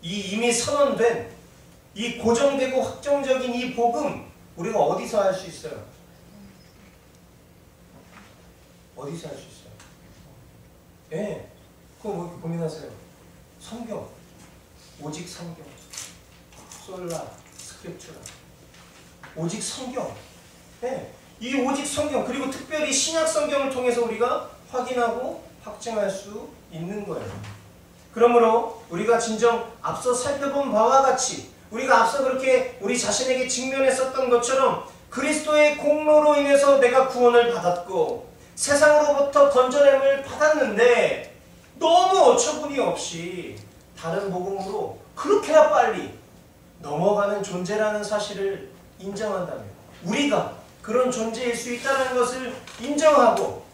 이 이미 선언된 이 고정되고 확정적인 이 복음 우리가 어디서 할 수 있어요? 어디서 할 수 있어요? 예, 네. 그거 뭐 고민하세요. 성경, 오직 성경, 솔라, 스크립처라, 오직 성경. 네. 이 오직 성경 그리고 특별히 신약 성경을 통해서 우리가 확인하고 확증할 수 있는 거예요. 그러므로 우리가 진정 앞서 살펴본 바와 같이 우리가 앞서 그렇게 우리 자신에게 직면했었던 것처럼 그리스도의 공로로 인해서 내가 구원을 받았고 세상으로부터 건져냄을 받았는데 너무 어처구니 없이 다른 복음으로 그렇게나 빨리 넘어가는 존재라는 사실을 인정한다면 우리가 그런 존재일 수 있다는 것을 인정하고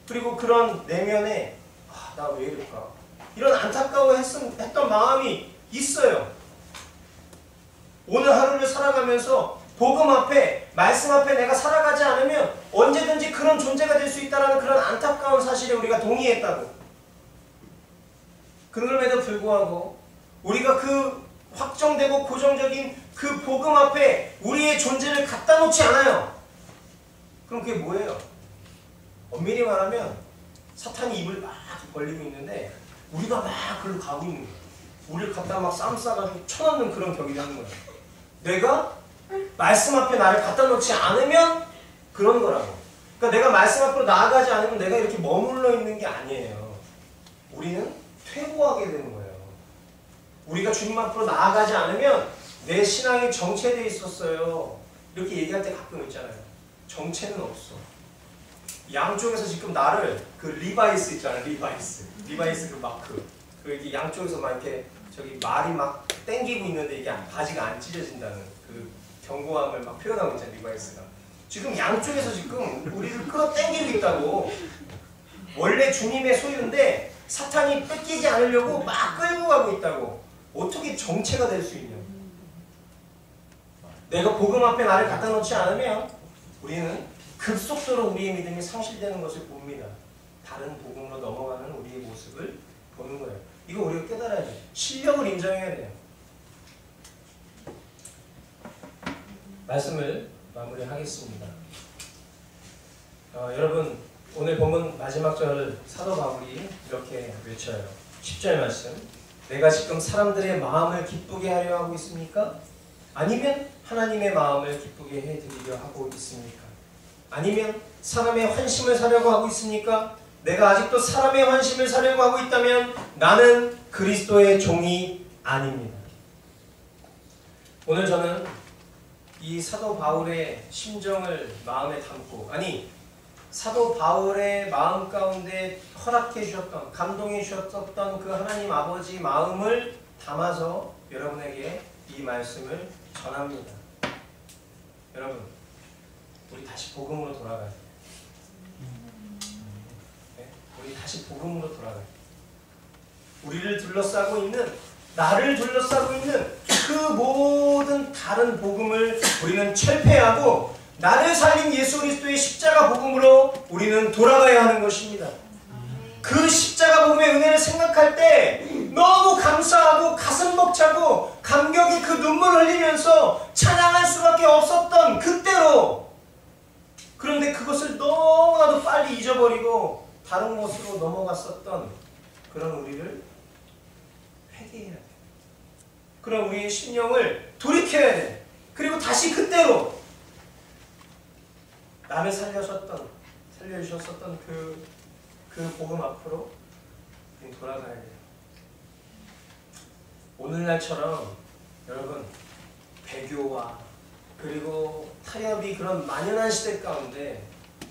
그리고 그런 내면에 나 왜 이럴까 이런 안타까워했던 마음이 있어요. 오늘 하루를 살아가면서 복음 앞에 말씀 앞에 내가 살아가지 않으면 언제든지 그런 존재가 될 수 있다는 그런 안타까운 사실에 우리가 동의했다고. 그럼에도 불구하고 우리가 그 확정되고 고정적인 그 복음 앞에 우리의 존재를 갖다 놓지 않아요. 그럼 그게 뭐예요? 엄밀히 말하면 사탄이 입을 막 벌리고 있는데 우리가 막 그걸 가고 있는 거예요. 우리를 갖다 막 쌈 싸가지고 쳐넣는 그런 격이 하는 거예요. 내가 말씀 앞에 나를 갖다 놓지 않으면 그런 거라고. 그러니까 내가 말씀 앞으로 나아가지 않으면 내가 이렇게 머물러 있는 게 아니에요. 우리는 퇴보하게 되는 거예요. 우리가 주님 앞으로 나아가지 않으면 내 신앙이 정체되어 있었어요. 이렇게 얘기할 때 가끔 있잖아요. 정체는 없어. 양쪽에서 지금 나를 그 리바이스 있잖아요. 리바이스 그 마크. 그 이렇게 양쪽에서 막 이렇게 저기 말이 막 땡기고 있는데 이게 바지가 안 찢어진다는 그 경고함을 막 표현하고 있잖아요. 리바이스가. 지금 양쪽에서 지금 우리를 끌어당기고 있다고. 원래 주님의 소유인데 사탄이 뺏기지 않으려고 막 끌고 가고 있다고. 어떻게 정체가 될 수 있냐. 내가 복음 앞에 나를 갖다 놓지 않으면 우리는 급속도로 우리의 믿음이 상실되는 것을 봅니다. 다른 복음으로 넘어가는 우리의 모습을 보는 거예요. 이거 우리가 깨달아야 돼요. 실력을 인정해야 돼요. 말씀을 마무리하겠습니다. 여러분 오늘 본문 마지막 절을 사도 바울이 이렇게 외쳐요. 10절 말씀. 내가 지금 사람들의 마음을 기쁘게 하려 하고 있습니까? 아니면 하나님의 마음을 기쁘게 해드리려 하고 있습니까? 아니면 사람의 환심을 사려고 하고 있습니까? 내가 아직도 사람의 환심을 사려고 하고 있다면 나는 그리스도의 종이 아닙니다. 오늘 저는 이 사도 바울의 심정을 마음에 담고, 아니 사도 바울의 마음 가운데 허락해 주셨던, 감동해 주셨던 그 하나님 아버지 마음을 담아서 여러분에게 이 말씀을 전합니다. 여러분, 우리 다시 복음으로 돌아가야 돼요. 네? 우리 다시 복음으로 돌아가야 돼요. 우리를 둘러싸고 있는, 나를 둘러싸고 있는 그 모든 다른 복음을 우리는 철폐하고 나를 살린 예수 그리스도의 십자가 복음으로 우리는 돌아가야 하는 것입니다. 그 십자가 복음의 은혜를 생각할 때 너무 감사하고 가슴 벅차고 감격이 그 눈물을 흘리면서 찬양할 수밖에 없었던 그때로, 그런데 그것을 너무나도 빨리 잊어버리고 다른 곳으로 넘어갔었던 그런 우리를 회개해야 돼. 그럼 우리의 심령을 돌이켜야 돼. 그리고 다시 그때로 나를 살려주셨던 그 복음 앞으로 돌아가야 돼요. 오늘날처럼 여러분 배교와 그리고 타협이 그런 만연한 시대 가운데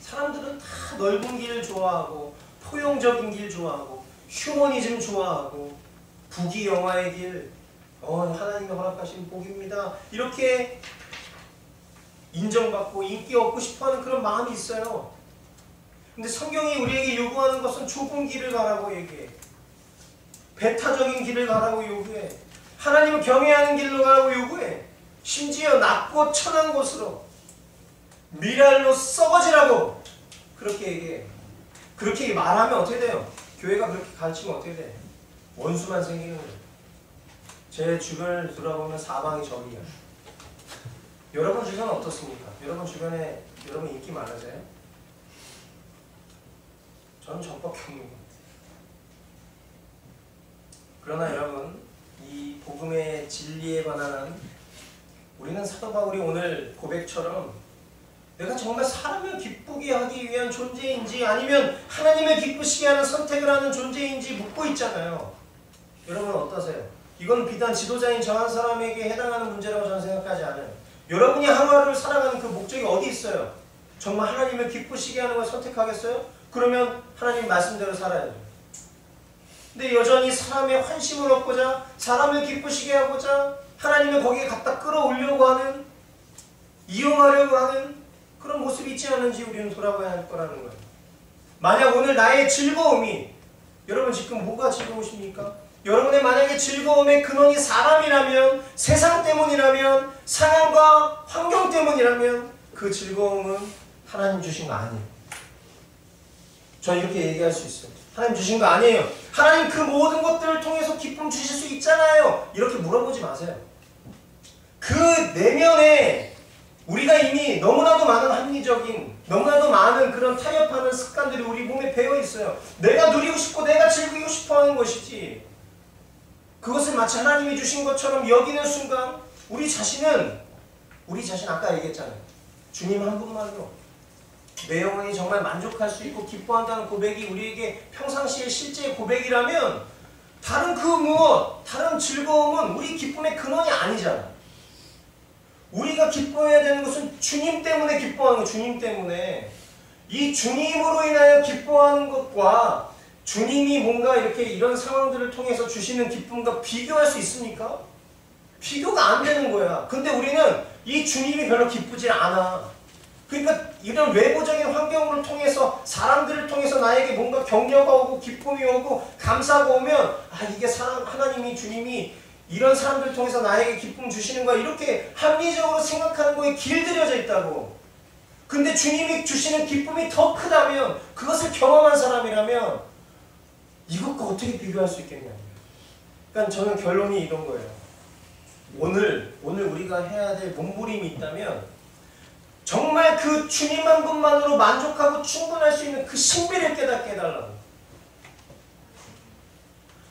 사람들은 다 넓은 길 좋아하고 포용적인 길 좋아하고 휴머니즘 좋아하고 부귀영화의 길, 하나님이 허락하신 복입니다. 이렇게 인정받고 인기 얻고 싶어하는 그런 마음이 있어요. 근데 성경이 우리에게 요구하는 것은 좁은 길을 가라고 얘기해. 배타적인 길을 가라고 요구해. 하나님을 경외하는 길로 가라고 요구해. 심지어 낮고 천한 곳으로 미랄로 썩어지라고 그렇게 얘기해. 그렇게 말하면 어떻게 돼요? 교회가 그렇게 가르치면 어떻게 돼? 원수만 생기는 거예요. 제 주변을 돌아보면 사방이 적이야. 여러분 주변은 어떻습니까? 여러분 주변에 여러분 인기 많으세요? 저는 저밖에 없는 것 같아요. 그러나 여러분, 이 복음의 진리에 관한 우리는 사도 바울이 오늘 고백처럼 내가 정말 사람을 기쁘게 하기 위한 존재인지 아니면 하나님을 기쁘시게 하는 선택을 하는 존재인지 묻고 있잖아요. 여러분 어떠세요? 이건 비단 지도자인 저 한 사람에게 해당하는 문제라고 저는 생각하지 않아요. 여러분이 하루하루를 살아가는 그 목적이 어디 있어요? 정말 하나님을 기쁘시게 하는 걸 선택하겠어요? 그러면 하나님 말씀대로 살아야죠. 근데 여전히 사람의 환심을 얻고자, 사람을 기쁘시게 하고자 하나님을 거기에 갖다 끌어올려고 하는, 이용하려고 하는 그런 모습이 있지 않은지 우리는 돌아봐야 할 거라는 거예요. 만약 오늘 나의 즐거움이, 여러분 지금 뭐가 즐거우십니까? 여러분의 만약에 즐거움의 근원이 사람이라면, 세상 때문이라면, 상황과 환경 때문이라면 그 즐거움은 하나님 주신 거 아니에요. 저는 이렇게 얘기할 수 있어요. 하나님 주신 거 아니에요. 하나님 그 모든 것들을 통해서 기쁨 주실 수 있잖아요. 이렇게 물어보지 마세요. 그 내면에 우리가 이미 너무나도 많은 합리적인, 너무나도 많은 그런 타협하는 습관들이 우리 몸에 배어 있어요. 내가 누리고 싶고 내가 즐기고 싶어 하는 것이지, 그것을 마치 하나님이 주신 것처럼 여기는 순간 우리 자신 아까 얘기했잖아요. 주님 한 분만으로 내 영혼이 정말 만족할 수 있고 기뻐한다는 고백이 우리에게 평상시에 실제의 고백이라면 다른 그 무엇, 다른 즐거움은 우리 기쁨의 근원이 아니잖아. 우리가 기뻐해야 되는 것은 주님 때문에 기뻐하는 거, 주님 때문에. 이 주님으로 인하여 기뻐하는 것과 주님이 뭔가 이렇게 이런 상황들을 통해서 주시는 기쁨과 비교할 수 있습니까? 비교가 안 되는 거야. 근데 우리는 이 주님이 별로 기쁘지 않아. 그러니까 이런 외부적인 환경을 통해서, 사람들을 통해서 나에게 뭔가 격려가 오고 기쁨이 오고 감사가 오면, 아, 이게 하나님이, 주님이 이런 사람들을 통해서 나에게 기쁨 주시는 거야, 이렇게 합리적으로 생각하는 거에 길들여져 있다고. 근데 주님이 주시는 기쁨이 더 크다면, 그것을 경험한 사람이라면 이것과 어떻게 비교할 수 있겠냐. 그러니까 저는 결론이 이런 거예요. 오늘 우리가 해야 될 몸부림이 있다면 정말 그 주님 한 분만으로 만족하고 충분할 수 있는 그 신비를 깨닫게 해달라고.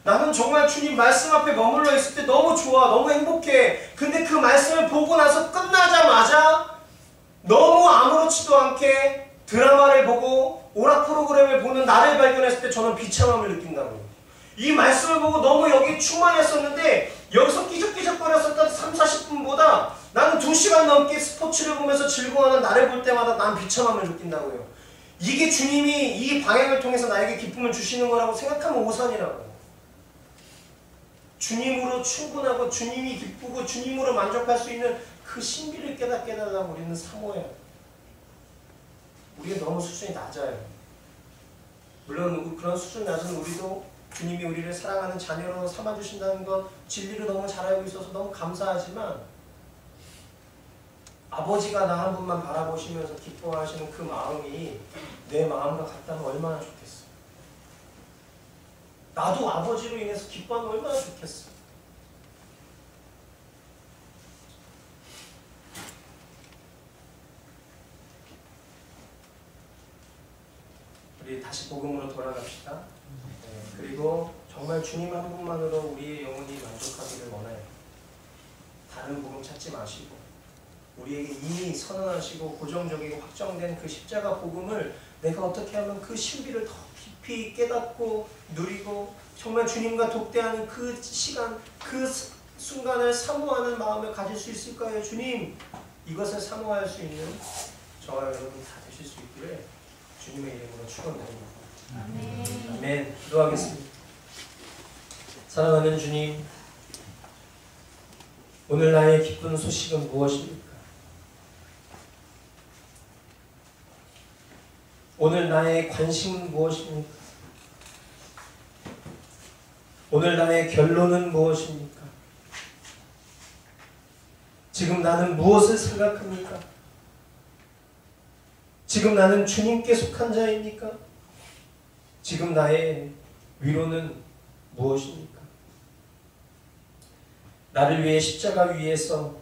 나는 정말 주님 말씀 앞에 머물러 있을 때 너무 좋아, 너무 행복해. 근데 그 말씀을 보고 나서 끝나자마자 너무 아무렇지도 않게 드라마를 보고 오락 프로그램을 보는 나를 발견했을 때 저는 비참함을 느낀다고요. 이 말씀을 보고 너무 여기 충만했었는데 여기서 끼적끼적거렸었던 30-40분보다 나는 2시간 넘게 스포츠를 보면서 즐거워하는 나를 볼 때마다 난 비참함을 느낀다고요. 이게 주님이 이 방향을 통해서 나에게 기쁨을 주시는 거라고 생각하면 오산이라고. 주님으로 충분하고 주님이 기쁘고 주님으로 만족할 수 있는 그 신비를 깨닫게 해달라고 우리는 사모해요. 우리가 너무 수준이 낮아요. 물론 그런 수준 낮은 우리도 주님이 우리를 사랑하는 자녀로 삼아주신다는 것, 진리를 너무 잘 알고 있어서 너무 감사하지만, 아버지가 나 한 분만 바라보시면서 기뻐하시는 그 마음이 내 마음과 같다면 얼마나 좋겠어. 나도 아버지로 인해서 기뻐하면 얼마나 좋겠어. 우리 다시 복음으로 돌아갑시다. 그리고 정말 주님 한 분만으로 우리의 영혼이 만족하기를 원해요. 다른 복음 찾지 마시고 우리에게 이미 선언하시고 고정적이고 확정된 그 십자가 복음을 내가 어떻게 하면 그 신비를 더 깊이 깨닫고 누리고 정말 주님과 독대하는 그 시간, 그 순간을 사모하는 마음을 가질 수 있을까요? 주님, 이것을 사모할 수 있는 저와 여러분 다 되실 수 있기를 주님의 이름으로 축원드립니다. 아멘. 아멘. 기도하겠습니다. 사랑하는 주님, 오늘 나의 기쁜 소식은 무엇입니까? 오늘 나의 관심은 무엇입니까? 오늘 나의 결론은 무엇입니까? 지금 나는 무엇을 생각합니까? 지금 나는 주님께 속한 자입니까? 지금 나의 위로는 무엇입니까? 나를 위해 십자가 위에서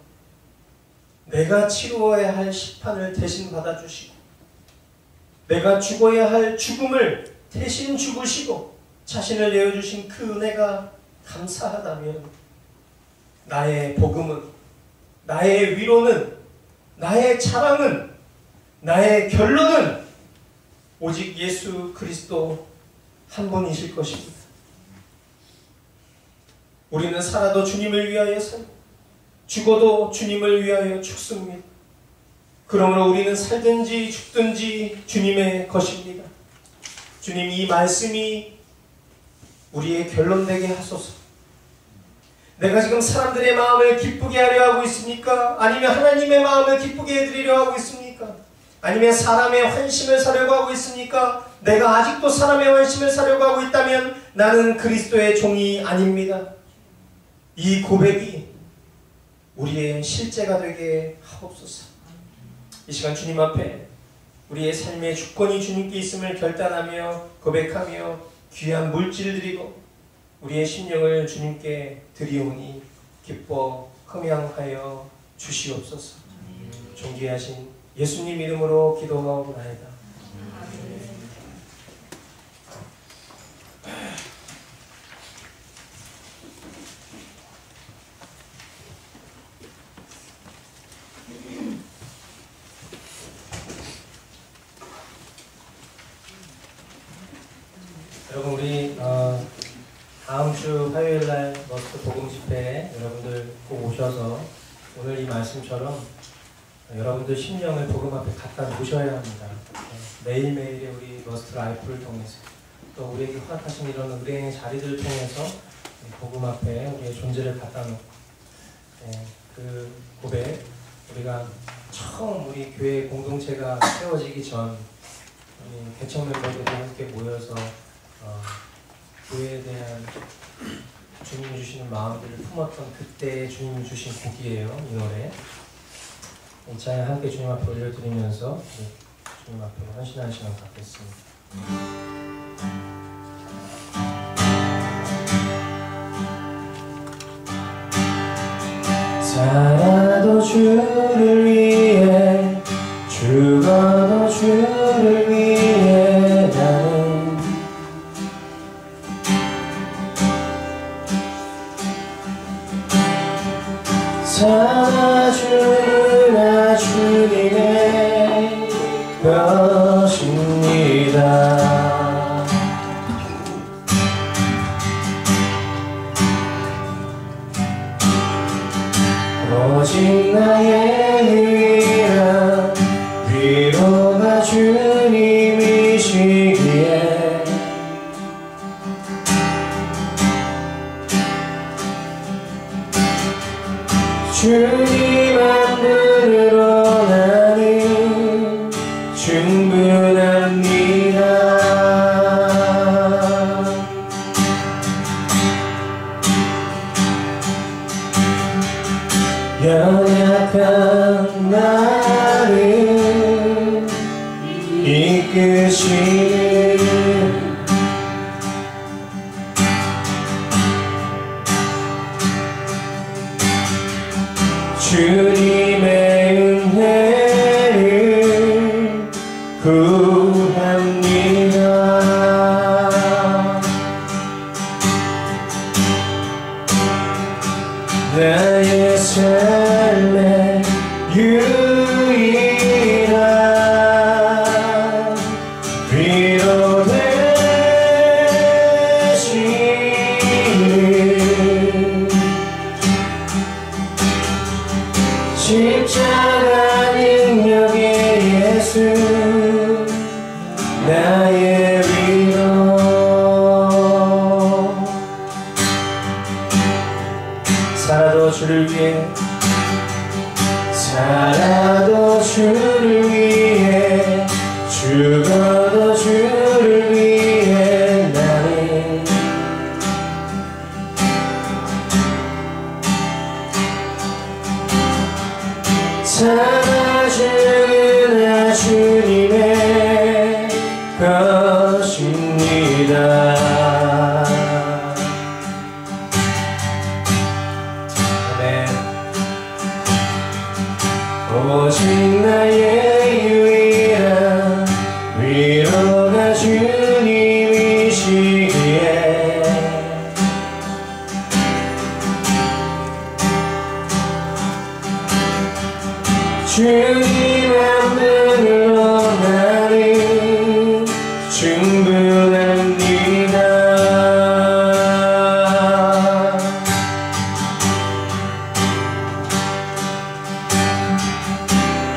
내가 치루어야 할 심판을 대신 받아주시고 내가 죽어야 할 죽음을 대신 죽으시고 자신을 내어주신 그 은혜가 감사하다면 나의 복음은, 나의 위로는, 나의 자랑은, 나의 결론은 오직 예수 그리스도 한 분이실 것입니다. 우리는 살아도 주님을 위하여 살고 죽어도 주님을 위하여 죽습니다. 그러므로 우리는 살든지 죽든지 주님의 것입니다. 주님, 이 말씀이 우리의 결론되게 하소서. 내가 지금 사람들의 마음을 기쁘게 하려 하고 있습니까? 아니면 하나님의 마음을 기쁘게 해드리려 하고 있습니까? 아니면 사람의 환심을 사려고 하고 있습니까? 내가 아직도 사람의 환심을 사려고 하고 있다면 나는 그리스도의 종이 아닙니다. 이 고백이 우리의 실제가 되게 하옵소서. 이 시간 주님 앞에 우리의 삶의 주권이 주님께 있음을 결단하며 고백하며 귀한 물질 드리고 우리의 심령을 주님께 드리오니 기뻐 흠양하여 주시옵소서. 존귀하신 예수님 이름으로 기도하옵나이다. 여러분, 우리 다음 주 화요일날 머스트 복음 집회에 여러분들 꼭 오셔서 오늘 이 말씀처럼 여러분들 심령을 복음 앞에 갖다 놓으셔야 합니다. 매일매일의 우리 머스트 라이프를 통해서 또 우리에게 허락하신 이런 은혜의 자리들을 통해서 복음 앞에 우리의 존재를 갖다 놓고 그 고백, 우리가 처음 우리 교회 공동체가 세워지기 전 우리 개척 멤버들이 함께 모여서 교회에 대한 주님이 주시는 마음들을 품었던 그때의 주님이 주신 곡이에요. 이 노래 이 찬양 함께 주님 앞에 올려드리면서 주님 앞에 헌신하는 시간 갖겠습니다. 살아도 주를 위해 죽어도 주를 위해 나는 살아주는 주님의 것입니다. 오직 나의 유일한 위로가 주님이시기에 주님만 부르러 나는 충분합니다. 연약한 나를 이끄시는 주님의 은혜를 구합니다. 나의 삶의 유일한 위로 되시는 십자가 능력의 예수 나의 위로 살아도 주를 위해 살아도 주를 위해 죽어도 주를 위해 나는 살아주는 주님의 것입니다. 오직 나의 유일한 위로가 주님이시기에 주님만 불러 나는 충분합니다.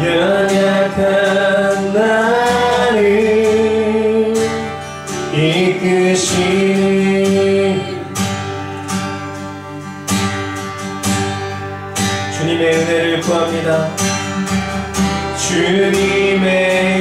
연약한 나를 이끄시는 주님의 은혜를 구합니다. 주님의